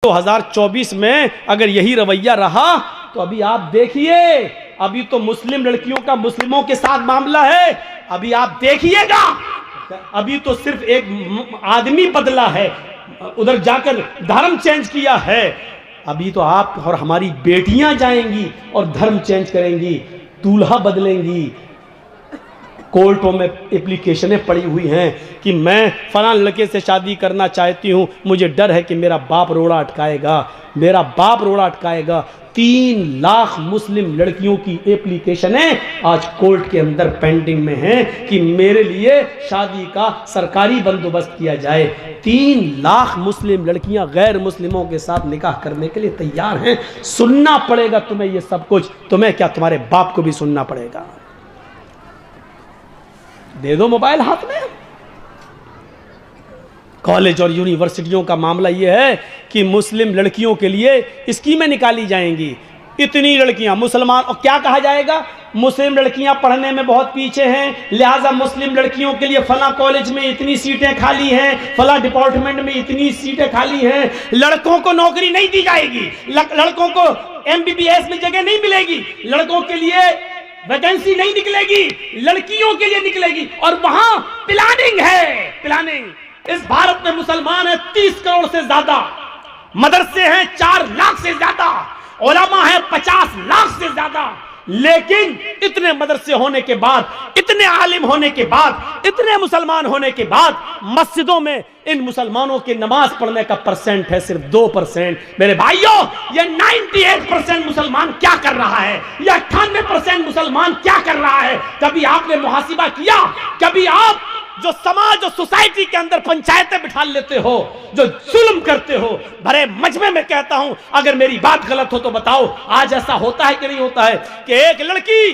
2024 में अगर यही रवैया रहा तो अभी आप देखिए, अभी तो मुस्लिम लड़कियों का मुस्लिमों के साथ मामला है, अभी आप देखिएगा। अभी तो सिर्फ एक आदमी बदला है, उधर जाकर धर्म चेंज किया है। अभी तो आप और हमारी बेटियां जाएंगी और धर्म चेंज करेंगी, दूल्हा बदलेंगी। कोर्टों में एप्लीकेशनें पड़ी हुई हैं कि मैं फलां लड़के से शादी करना चाहती हूं, मुझे डर है कि मेरा बाप रोड़ा अटकाएगा, मेरा बाप रोड़ा अटकाएगा। 3 लाख मुस्लिम लड़कियों की एप्लीकेशनें आज कोर्ट के अंदर पेंडिंग में हैं कि मेरे लिए शादी का सरकारी बंदोबस्त किया जाए। 3 लाख मुस्लिम लड़कियां गैर मुस्लिमों के साथ निकाह करने के लिए तैयार हैं। सुनना पड़ेगा तुम्हें ये सब कुछ, तुम्हें क्या तुम्हारे बाप को भी सुनना पड़ेगा। दे दो मोबाइल हाथ में। कॉलेज और यूनिवर्सिटियों का मामला यह है कि मुस्लिम लड़कियों के लिए स्कीमें निकाली जाएंगी। इतनी लड़कियां मुसलमान, और क्या कहा जाएगा, मुस्लिम लड़कियां पढ़ने में बहुत पीछे हैं, लिहाजा मुस्लिम लड़कियों के लिए फला कॉलेज में इतनी सीटें खाली हैं, फला डिपार्टमेंट में इतनी सीटें खाली हैं। लड़कों को नौकरी नहीं दी जाएगी, लड़कों को MBBS में जगह नहीं मिलेगी, लड़कों के लिए वैकेंसी नहीं निकलेगी, लड़कियों के लिए निकलेगी। और वहां प्लानिंग है, प्लानिंग। इस भारत में मुसलमान है 30 करोड़ से ज्यादा, मदरसे हैं 4 लाख से ज्यादा, उलमा है 50 लाख से ज्यादा। लेकिन इतने मदरसे होने के बाद, इतने आलिम होने के बाद, इतने मुसलमान होने के बाद, मस्जिदों में इन मुसलमानों के नमाज पढ़ने का परसेंट है सिर्फ 2%। मेरे भाइयों, ये 98% मुसलमान क्या कर रहा है, या 98% मुसलमान क्या कर रहा है? कभी आपने मुहासिबा किया? कभी आप जो समाज और सोसाइटी के अंदर पंचायतें बिठा लेते हो, जो जुल्म करते हो, भरे मजमे में कहता हूं, अगर मेरी बात गलत हो तो बताओ, आज ऐसा होता है कि नहीं होता है कि एक लड़की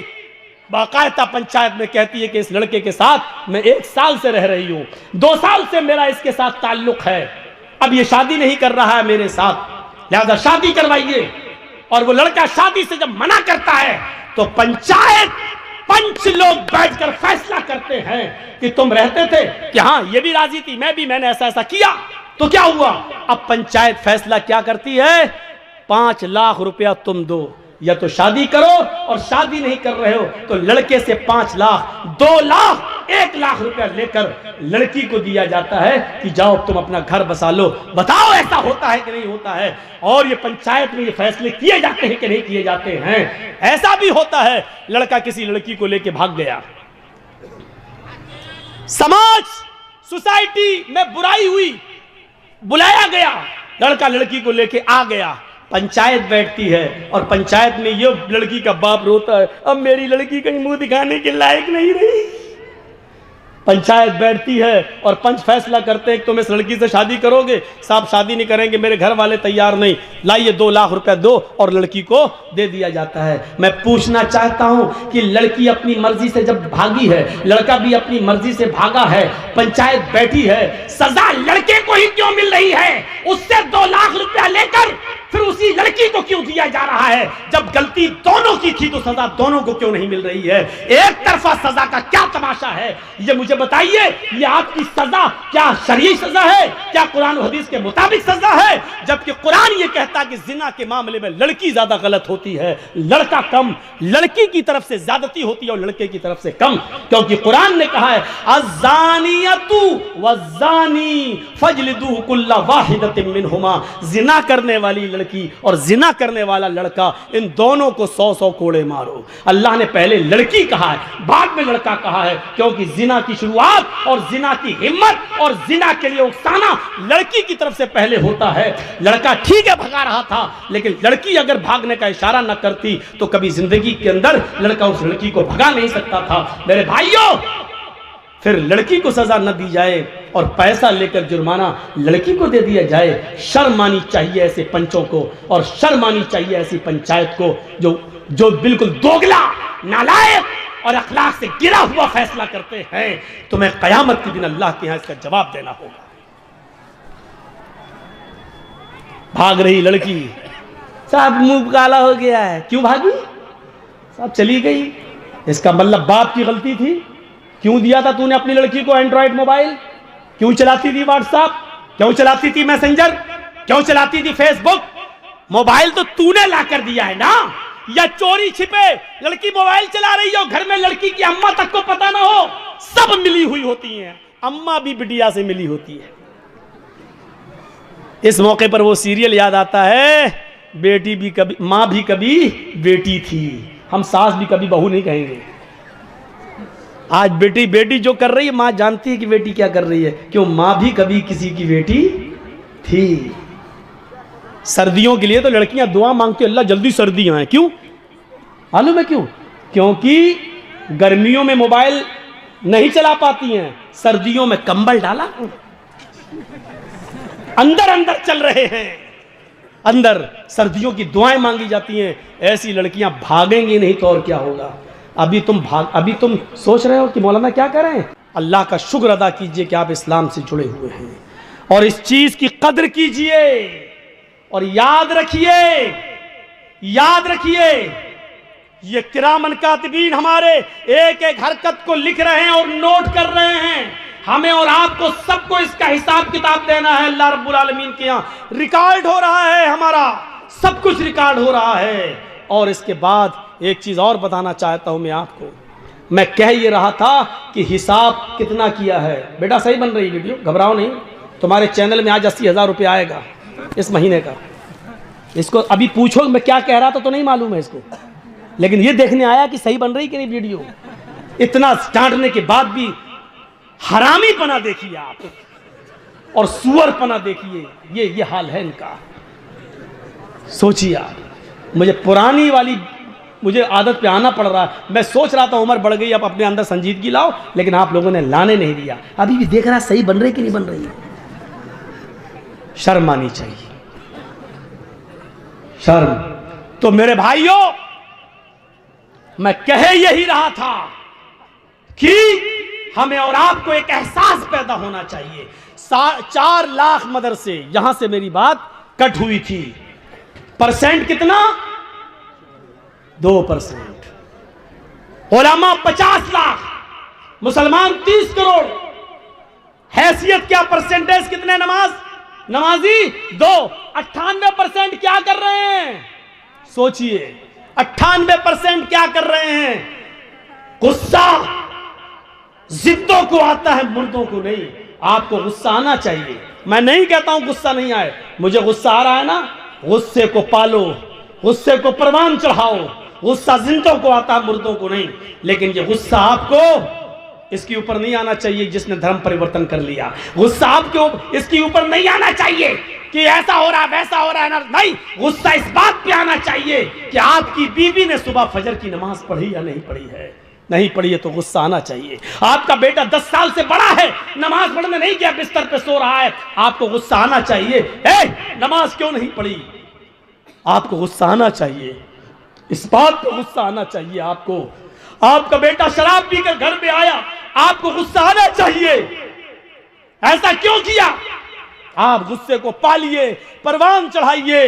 बाकायदा पंचायत में कहती है कि इस लड़के के साथ मैं 1 साल से रह रही हूं, 2 साल से मेरा इसके साथ ताल्लुक है, अब ये शादी नहीं कर रहा है मेरे साथ, लिहाजा शादी करवाइए। और वो लड़का शादी से जब मना करता है तो पंच लोग बैठकर फैसला करते हैं कि तुम रहते थे कि हाँ ये भी राजी थी, मैं भी, मैंने ऐसा ऐसा किया, तो क्या हुआ? अब पंचायत फैसला क्या करती है? 5 लाख रुपया तुम दो, या तो शादी करो, और शादी नहीं कर रहे हो तो लड़के से 5 लाख, 2 लाख, 1 लाख रुपया लेकर लड़की को दिया जाता है कि जाओ तुम अपना घर बसा लो। बताओ ऐसा होता है कि नहीं होता है? और ये पंचायत में ये फैसले किए जाते हैं कि नहीं किए जाते हैं? ऐसा भी होता है, लड़का किसी लड़की को लेके भाग गया, समाज सोसाइटी में बुराई हुई, बुलाया गया, लड़का लड़की को लेके आ गया, पंचायत बैठती है और पंचायत में ये लड़की का बाप रोता है, अब मेरी लड़की कहीं मुंह दिखाने के लायक नहीं रही। पंचायत बैठती है और पंच फैसला करते हैं कि तुम इस लड़की से शादी करोगे? साहब शादी नहीं करेंगे, मेरे घर वाले तैयार नहीं, लाइए 2 लाख रुपया दो, और लड़की को दे दिया जाता है। मैं पूछना चाहता हूं कि लड़की अपनी मर्जी से जब भागी है, लड़का भी अपनी मर्जी से भागा है, पंचायत बैठी है, सजा लड़के को ही क्यों मिल रही है? उससे 2 लाख रुपया लेकर फिर उसी लड़की को क्यों दिया जा रहा है? जब गलती दोनों की थी तो सजा दोनों को क्यों नहीं मिल रही है? एक तरफा सजा का क्या तमाशा है, ये मुझे बताइए। ये आपकी सजा क्या शरई सजा है? क्या कुरान और हदीस के मुताबिक सजा है? जबकि कुरान ये कहता है कि जिना के मामले में लड़की ज्यादा गलत होती है, लड़का कम। लड़की की तरफ से ज्यादती होती है और लड़के की तरफ से कम, क्योंकि कुरान ने कहा है अज़्ज़ानियतु वज़्ज़ानी फजलिदू कुल्ला वाहिदतिन मिनहुमा। जिना करने वाली लड़की और जिना करने वाला लड़का, इन दोनों को 100-100 कोड़े मारो। अल्लाह ने पहले लड़की कहा है, बाद में लड़का कहा है, क्योंकि जिना की शुरुआत और जिना की हिम्मत और जिना के लिए उकसाना लड़की की तरफ से पहले होता है। लड़का ठीक है भगा रहा था, लेकिन लड़की अगर भागने का इशारा न करती तो कभी जिंदगी के अंदर लड़का उस लड़की को भगा नहीं सकता था। मेरे भाइयों, फिर लड़की को सजा न दी जाए और पैसा लेकर जुर्माना लड़की को दे दिया जाए। शर्म आनी चाहिए ऐसे पंचों को, और शर्म आनी चाहिए ऐसी पंचायत को जो बिल्कुल दोगला, नालायक और अखलाक से गिरा हुआ फैसला करते हैं। तुम्हें कयामत के दिन अल्लाह के यहां इसका जवाब देना होगा। भाग रही लड़की, साहब मुंह काला हो गया है, क्यों भागी? साहब चली गई, इसका मतलब बाप की गलती थी। क्यों दिया था तूने अपनी लड़की को एंड्रॉइड मोबाइल? क्यों चलाती थी व्हाट्सएप? क्यों चलाती थी मैसेंजर? क्यों चलाती थी फेसबुक? मोबाइल तो तूने ला कर दिया है ना, या चोरी छिपे लड़की मोबाइल चला रही हो, घर में लड़की की अम्मा तक को पता ना हो, सब मिली हुई होती हैं, अम्मा भी बिटिया से मिली होती है। इस मौके पर वो सीरियल याद आता है, बेटी भी कभी मां भी कभी बेटी थी। हम सास भी कभी बहू नहीं कहेंगे। आज बेटी जो कर रही है, मां जानती है कि बेटी क्या कर रही है, क्यों? मां भी कभी किसी की बेटी थी। सर्दियों के लिए तो लड़कियां दुआ मांगती, अल्लाह जल्दी सर्दियां आए। क्यों मालूम है क्यों? क्योंकि गर्मियों में मोबाइल नहीं चला पाती हैं, सर्दियों में कंबल डाला, अंदर अंदर चल रहे हैं, अंदर सर्दियों की दुआएं मांगी जाती हैं। ऐसी लड़कियां भागेंगी नहीं तो और क्या होगा? अभी तुम सोच रहे हो कि मौलाना क्या करें? अल्लाह का शुक्र अदा कीजिए कि आप इस्लाम से जुड़े हुए हैं, और इस चीज की कद्र कीजिए, और याद रखिए ये किरामन कातिबीन हमारे एक एक हरकत को लिख रहे हैं और नोट कर रहे हैं। हमें और आपको सबको इसका हिसाब किताब देना है। अल्लाह रब्बुल आलमीन के यहाँ रिकॉर्ड हो रहा है, हमारा सब कुछ रिकॉर्ड हो रहा है। और इसके बाद एक चीज और बताना चाहता हूं मैं आपको। मैं कह ये रहा था कि हिसाब कितना किया है। बेटा सही बन रही वीडियो, घबराओ नहीं, तुम्हारे चैनल में आज 80,000 रुपये आएगा इस महीने का। इसको अभी पूछो मैं क्या कह रहा था तो नहीं मालूम है इसको, लेकिन ये देखने आया कि सही बन रही कि नहीं वीडियो। इतना डांटने के बाद भी हरामी पना देखिए आप, और सुअर पना देखिए, ये हाल है इनका। सोचिए आप, मुझे आदत पे आना पड़ रहा है। मैं सोच रहा था उम्र बढ़ गई, अब अपने अंदर संजीदगी लाओ, लेकिन आप लोगों ने लाने नहीं दिया। अभी भी देख रहा सही बन रही कि नहीं बन रही है। शर्म आनी चाहिए, शर्म। तो मेरे भाइयों, मैं कह यही रहा था कि हमें और आपको एक एहसास पैदा होना चाहिए। 4 लाख मदरसे, यहां से मेरी बात कट हुई थी। परसेंट कितना? 2%। उलमा 50 लाख, मुसलमान 30 करोड़। हैसियत क्या? परसेंटेज कितने नमाजी 2। 98% क्या कर रहे हैं? सोचिए, 98% क्या कर रहे हैं? गुस्सा जिद्दों को आता है, मुर्दों को नहीं। आपको गुस्सा आना चाहिए। मैं नहीं कहता हूं गुस्सा नहीं आए, मुझे गुस्सा आ रहा है ना, गुस्से को पालो, गुस्से को परवान चढ़ाओ। गुस्सा जिंदों को आता है, मुर्दों को नहीं। लेकिन ये गुस्सा आपको इसके ऊपर नहीं आना चाहिए जिसने धर्म परिवर्तन कर लिया। गुस्सा आपके इसके ऊपर नहीं आना चाहिए कि ऐसा हो रहा है वैसा हो रहा है ना, नहीं। गुस्सा इस बात पे आना चाहिए कि आपकी बीवी ने सुबह फजर की नमाज पढ़ी या नहीं पढ़ी है। नहीं पढ़ी है तो गुस्सा आना चाहिए। आपका बेटा 10 साल से बड़ा है, नमाज पढ़ने नहीं गया, बिस्तर पे सो रहा है, आपको गुस्सा आना चाहिए। नमाज क्यों नहीं पढ़ी? आपको गुस्सा आना चाहिए, इस बात पे गुस्सा आना चाहिए आपको। आपका बेटा शराब पीकर घर में आया, आपको गुस्सा आना चाहिए। ऐसा क्यों किया? आप गुस्से को पालिए, परवान चढ़ाइए,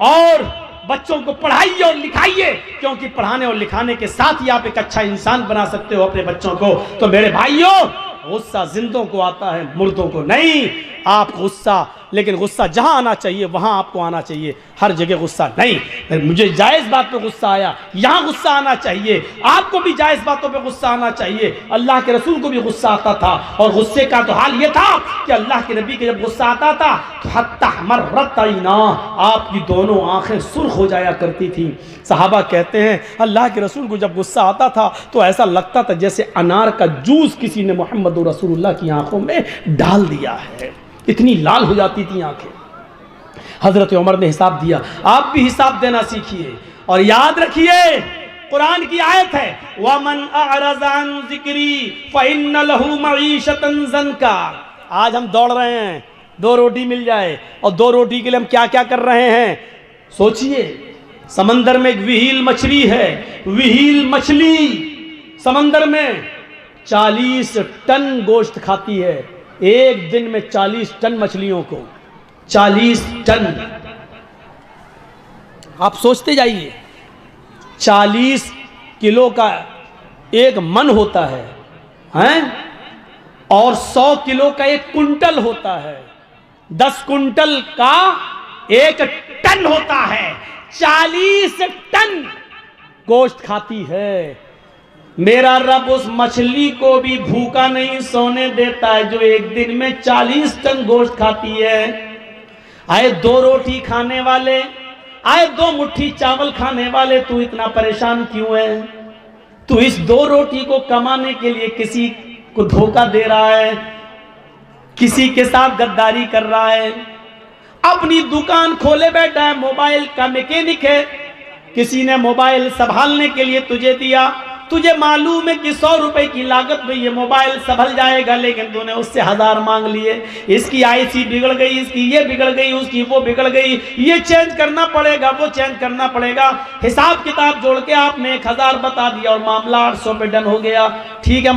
और बच्चों को पढ़ाइए और लिखाइए, क्योंकि पढ़ाने और लिखाने के साथ ही आप एक अच्छा इंसान बना सकते हो अपने बच्चों को। तो मेरे भाइयों, गुस्सा जिंदों को आता है, मुर्दों को नहीं। आप गुस्सा, लेकिन गुस्सा जहां आना चाहिए वहां आपको आना चाहिए, हर जगह गुस्सा नहीं। मुझे जायज बात पे गुस्सा आया, यहां गुस्सा आना चाहिए। आपको भी जायज बातों पे गुस्सा आना चाहिए। अल्लाह के रसूल को भी गुस्सा आता था, और गुस्से का तो हाल ये था कि अल्लाह के नबी के जब गुस्सा आता था तो हत्ता मर्रत आईना, आपकी दोनों आंखें सुर्ख हो जाया करती थी। सहाबा कहते हैं अल्लाह के रसूल को जब गुस्सा आता था तो ऐसा लगता था जैसे अनार का जूस किसी ने मोहम्मद रसूलुल्लाह की आंखों में डाल दिया है, इतनी लाल हो जाती थी आंखें। हजरत उमर ने हिसाब दिया, आप भी हिसाब देना सीखिए। और याद रखिए, कुरान की आयत है, वमन अअरज़ अन ज़िक्री फ़इन्न लहू मईशतन ज़नका। आज हम दौड़ रहे हैं 2 रोटी मिल जाए, और 2 रोटी के लिए हम क्या क्या कर रहे हैं? सोचिए, समंदर में एक विहील मछली है, विहील मछली समंदर में 40 टन गोश्त खाती है। एक दिन में 40 टन मछलियों को, 40 टन। आप सोचते जाइए, 40 किलो का एक मन होता है, हैं? और 100 किलो का एक कुंटल होता है। 10 कुंटल का 1 टन होता है, 40 टन गोश्त खाती है। मेरा रब उस मछली को भी भूखा नहीं सोने देता है जो एक दिन में 40 टन गोश्त खाती है। आए 2 रोटी खाने वाले, आए 2 मुट्ठी चावल खाने वाले, तू इतना परेशान क्यों है? तू इस 2 रोटी को कमाने के लिए किसी को धोखा दे रहा है, किसी के साथ गद्दारी कर रहा है। अपनी दुकान खोले बैठा है, मोबाइल का मैकेनिक है, किसी ने मोबाइल संभालने के लिए तुझे दिया, तुझे मालूम है कि 100 रुपए की लागत में ये मोबाइल संभल जाएगा, लेकिन तूने उससे 1000 मांग लिए। इसकी आईसी बिगड़ गई, इसकी ये बिगड़ गई, उसकी वो बिगड़ गई, ये चेंज करना पड़ेगा, वो चेंज करना पड़ेगा। हिसाब किताब जोड़ के आपने 1000 बता दिया और मामला 800 पे डन हो गया। ठीक है।